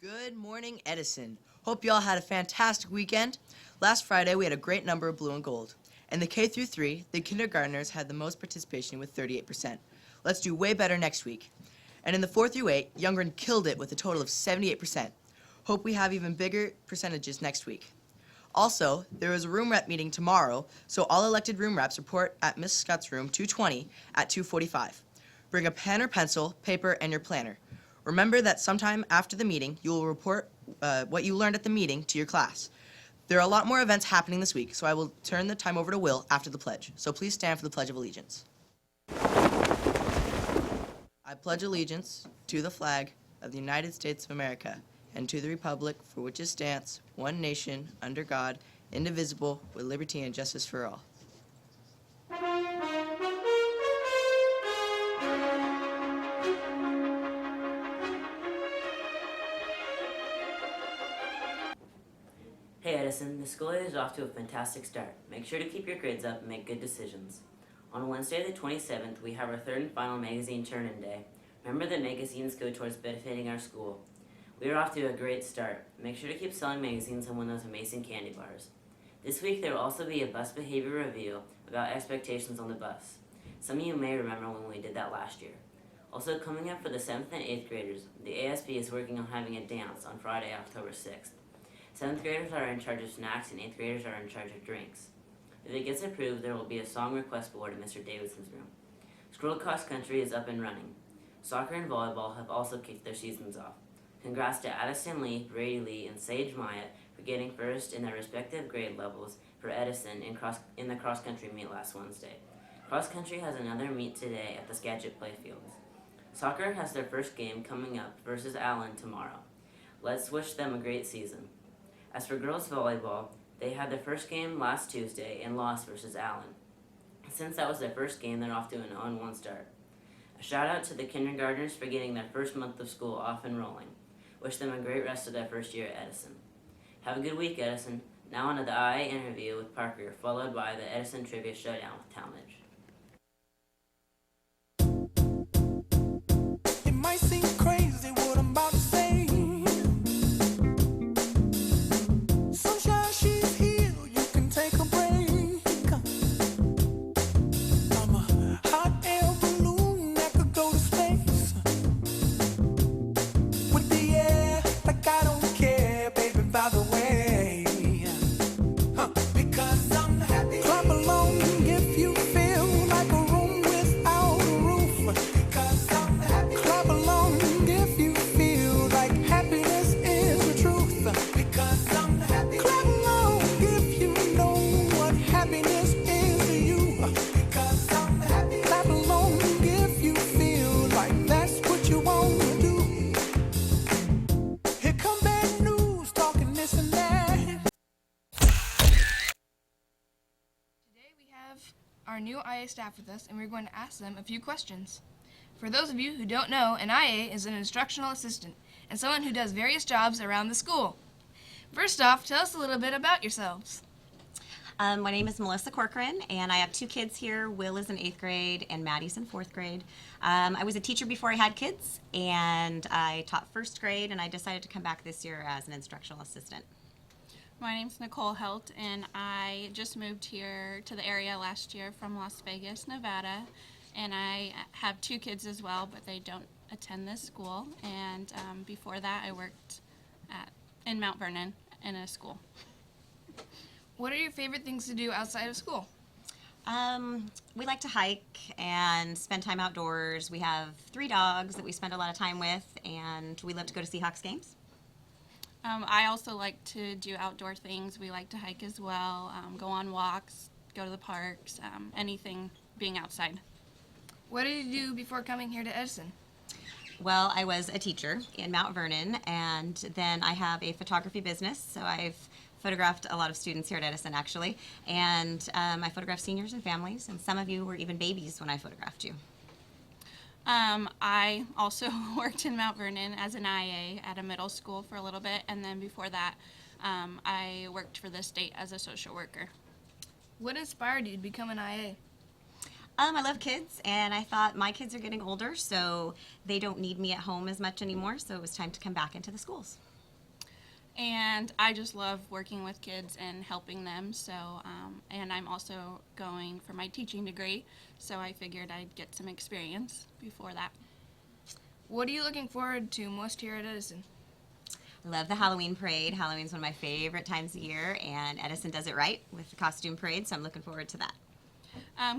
Good morning, Edison. Hope you all had a fantastic weekend. Last Friday, we had a great number of blue and gold. In the K through 3, the kindergartners had the most participation with 38%. Let's do way better next week. And in the 4 through 8, Youngren killed it with a total of 78%. Hope we have even bigger percentages next week. Also, there is a room rep meeting tomorrow, so all elected room reps report at Miss Scott's room 220 at 2:45. Bring a pen or pencil, paper, and your planner. Remember that sometime after the meeting, you will report what you learned at the meeting to your class. There are a lot more events happening this week, so I will turn the time over to Will after the pledge. So please stand for the Pledge of Allegiance. I pledge allegiance to the flag of the United States of America and to the republic for which it stands, one nation, under God, indivisible, with liberty and justice for all. Hey Edison, the school year is off to a fantastic start. Make sure to keep your grades up and make good decisions. On Wednesday the 27th, we have our third and final magazine turn-in day. Remember that magazines go towards benefiting our school. We are off to a great start. Make sure to keep selling magazines and win those amazing candy bars. This week there will also be a bus behavior review about expectations on the bus. Some of you may remember when we did that last year. Also coming up for the 7th and 8th graders, the ASB is working on having a dance on Friday, October 6th. 7th graders are in charge of snacks and 8th graders are in charge of drinks. If it gets approved, there will be a song request board in Mr. Davidson's room. School cross country is up and running. Soccer and volleyball have also kicked their seasons off. Congrats to Addison Lee, Brady Lee, and Sage Myatt for getting first in their respective grade levels for Edison in the cross country meet last Wednesday. Cross country has another meet today at the Skagit Playfields. Soccer has their first game coming up versus Allen tomorrow. Let's wish them a great season. As for girls volleyball, they had their first game last Tuesday and lost versus Allen. Since that was their first game, they're off to an 0-1 start. A shout out to the kindergartners for getting their first month of school off and rolling. Wish them a great rest of their first year at Edison. Have a good week, Edison. Now on to the IA interview with Parker, followed by the Edison Trivia Showdown with Talmadge. It might seem crazy what I'm about to say. Sunshine, she's here, you can take a break. I'm a hot air balloon that could go to space. With the air, like I don't care, baby, by the way. Because I'm happy. Clap along if you feel like a room without a roof. Because I'm happy. Clap along if you feel like happiness is the truth. Because I'm happy. Clap along if you know what happiness is to you. Because I'm happy. Clap along if you feel like that's what you want to do. Here come bad news, talking this and that. Today we have our new IA staff with us, and we're going to ask them a few questions. For those of you who don't know, an IA is an instructional assistant and someone who does various jobs around the school. First off, tell us a little bit about yourselves. My name is Melissa Corcoran, and I have two kids here. Will is in 8th grade, and Maddie's in 4th grade. I was a teacher before I had kids, and I taught 1st grade, and I decided to come back this year as an instructional assistant. My name's Nicole Helt, and I just moved here to the area last year from Las Vegas, Nevada. And I have two kids as well, but they don't attend this school. And before that, I worked in Mount Vernon in a school. What are your favorite things to do outside of school? We like to hike and spend time outdoors. We have 3 dogs that we spend a lot of time with, and we love to go to Seahawks games. I also like to do outdoor things. We like to hike as well, go on walks, go to the parks, anything being outside. What did you do before coming here to Edison? Well, I was a teacher in Mount Vernon, and then I have a photography business. So I've photographed a lot of students here at Edison, actually, and I photographed seniors and families, and some of you were even babies when I photographed you. I also worked in Mount Vernon as an IA at a middle school for a little bit, and then before that, I worked for the state as a social worker. What inspired you to become an IA? I love kids, and I thought my kids are getting older, so they don't need me at home as much anymore, so it was time to come back into the schools. And I just love working with kids and helping them. So, and I'm also going for my teaching degree, so I figured I'd get some experience before that. What are you looking forward to most here at Edison? I love the Halloween parade. Halloween's one of my favorite times of year, and Edison does it right with the costume parade, so I'm looking forward to that.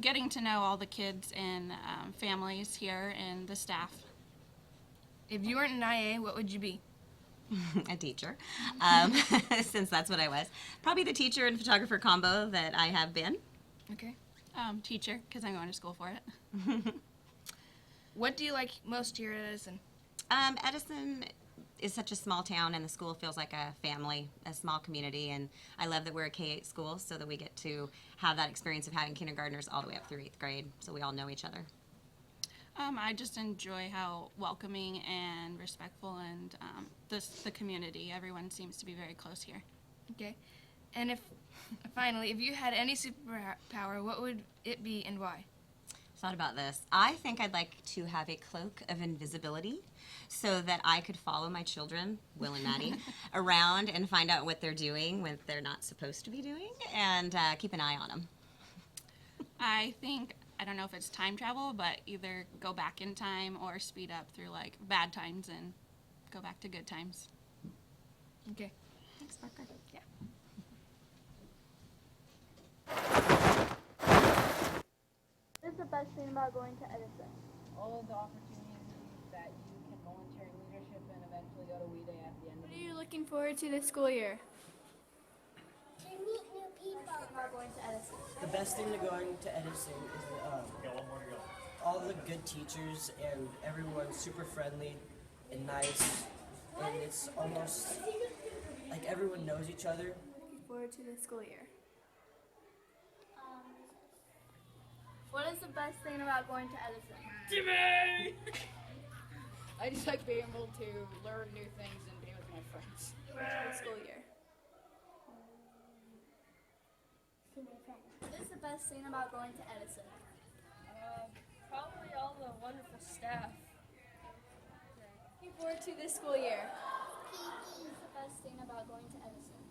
Getting to know all the kids and families here and the staff. If you weren't an IA, what would you be? A teacher, since that's what I was. Probably the teacher and photographer combo that I have been. Okay. Teacher, because I'm going to school for it. What do you like most here at Edison? Edison is such a small town, and the school feels like a family, a small community, and I love that we're a K-8 school so that we get to have that experience of having kindergartners all the way up through 8th grade, so we all know each other. I just enjoy how welcoming and respectful and the community. Everyone seems to be very close here. Okay. And finally, if you had any superpower, what would it be and why? Thought about this. I think I'd like to have a cloak of invisibility so that I could follow my children, Will and Maddie, around and find out what they're doing when they're not supposed to be doing, and keep an eye on them. I don't know if it's time travel, but either go back in time or speed up through like bad times and go back to good times. Okay. Thanks, Parker. Yeah. What is the best thing about going to Edison? All of the opportunities that you can volunteer leadership and eventually go to WE Day at the end What of are the year. you looking forward to this school year? To meet new people. About going to Edison. The best thing to going to Edison is all the good teachers and everyone's super friendly and nice, and it's almost like everyone knows each other. Looking forward to this school year. What is the best thing about going to Edison? I just like being able to learn new things and be with my friends. The school year. What is the best thing about going to Edison? Probably all the wonderful staff. Looking forward to this school year. What is the best thing about going to Edison?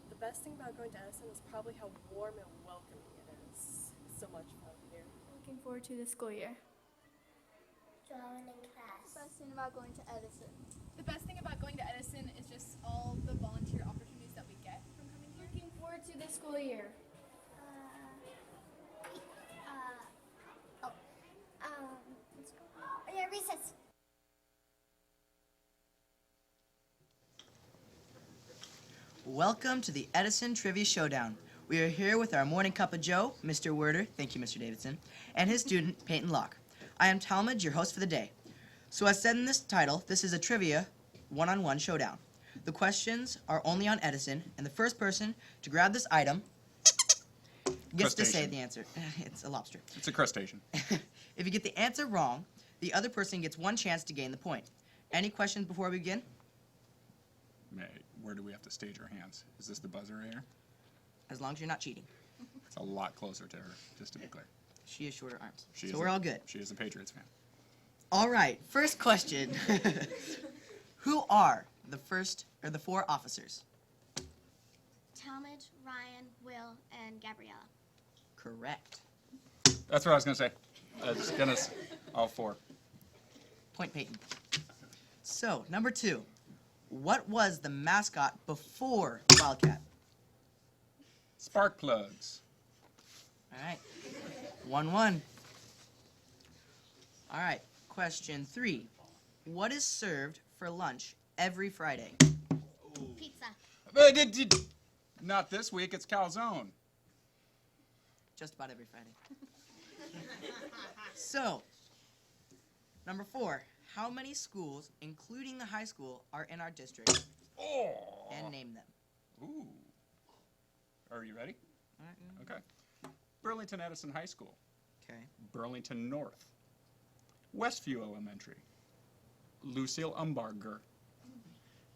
The best thing about going to Edison is probably how warm and welcoming it is. It's so much fun here. Looking forward to this school year. Drawing in class. What's the best thing about going to Edison? The best thing about going to Edison is just all the volunteer opportunities that we get from coming here. Looking forward to this school year. Yeah, recess. Welcome to the Edison Trivia Showdown. We are here with our morning cup of Joe, Mr. Werder, thank you, Mr. Davidson, and his student, Peyton Locke. I am Talmadge, your host for the day. So as said in this title, this is a trivia one-on-one showdown. The questions are only on Edison, and the first person to grab this item gets to say Crustacean. the answer. It's a lobster. It's a crustacean. If you get the answer wrong, the other person gets one chance to gain the point. Any questions before we begin? Where do we have to stage our hands? Is this the buzzer right here? As long as you're not cheating. It's a lot closer to her, just to be clear. She has shorter arms. She So is we're all good. She is a Patriots fan. All right, first question. Who are the four officers? Talmadge, Ryan, Will, and Gabriella. Correct. That's what I was going to say. I was going to, all four. Point Peyton. So, number 2. What was the mascot before Wildcat? Spark plugs. All right. 1-1. All right, question 3. What is served for lunch every Friday? Pizza. Not this week, it's calzone. Just about every Friday. So, number 4. How many schools, including the high school, are in our district? And name them. Ooh. Are you ready? All right. Okay. Burlington Edison High School. Okay. Burlington North. Westview Elementary. Lucille Umbarger.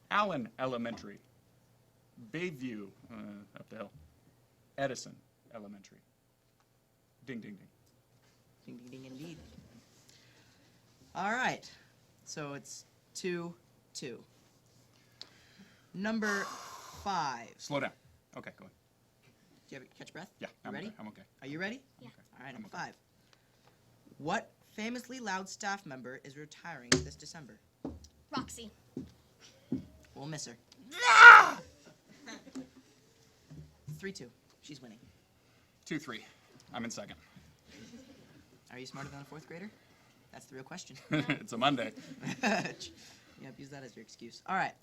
Allen Elementary. Bayview, up the hill. Edison Elementary. Ding, ding, ding. Ding, ding, ding, indeed. All right. So it's 2-2. Number 5. Slow down. Okay, go ahead. Do you ever catch your breath? Yeah, You I'm ready? okay. I'm okay. Are you ready? Yeah. All right, I'm number okay. 5. What famously loud staff member is retiring this December? Roxy. We'll miss her. 3-2. She's winning. 2-3. I'm in second. Are you smarter than a 4th grader? That's the real question. It's a Monday. Yep, use that as your excuse. All right.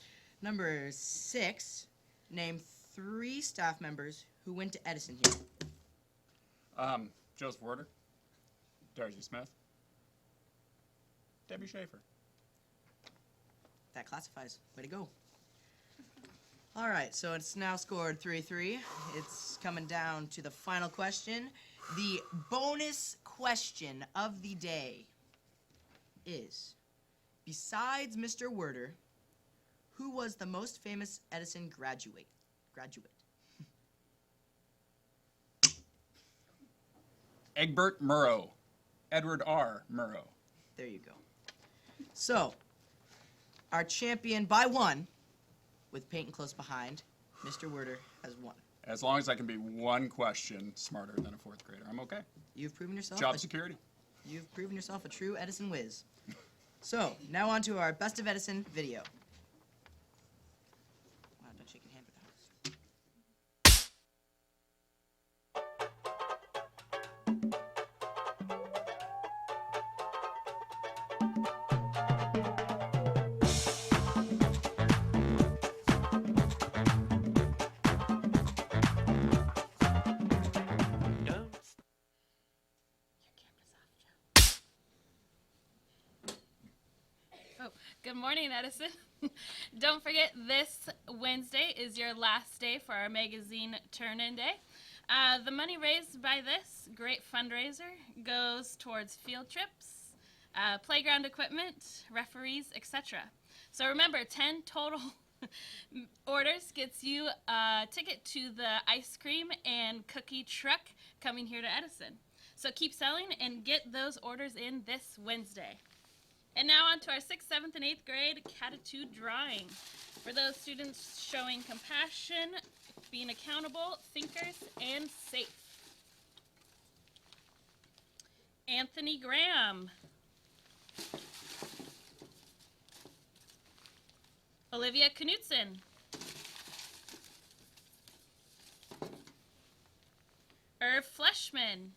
Number 6. Name 3 staff members who went to Edison here. Joseph Werder. Darcy Smith. Debbie Schaefer. That classifies. Way to go. All right, so it's now scored 3-3. It's coming down to the final question. The bonus question of the day is, besides Mr. Werder, who was the most famous Edison graduate? Egbert Murrow. Edward R. Murrow. There you go. So, our champion by 1, with Peyton close behind, Mr. Werder has won. As long as I can be one question smarter than a 4th grader, I'm okay. You've proven yourself. Job security. You've proven yourself a true Edison whiz. So, now on to our Best of Edison video. Wow, don't shake your hand with that. Oh, good morning, Edison. Don't forget, this Wednesday is your last day for our magazine turn-in day. The money raised by this great fundraiser goes towards field trips, playground equipment, referees, etc. So remember, 10 total orders gets you a ticket to the ice cream and cookie truck coming here to Edison. So keep selling and get those orders in this Wednesday. And now on to our 6th, 7th, and 8th grade Catitude drawing. For those students showing compassion, being accountable, thinkers, and safe. Anthony Graham. Olivia Knutson. Irv Fleshman.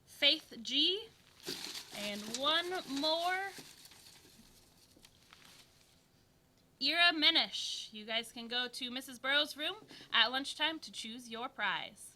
Faith G. And one more. Ira Menish. You guys can go to Mrs. Burrow's room at lunchtime to choose your prize.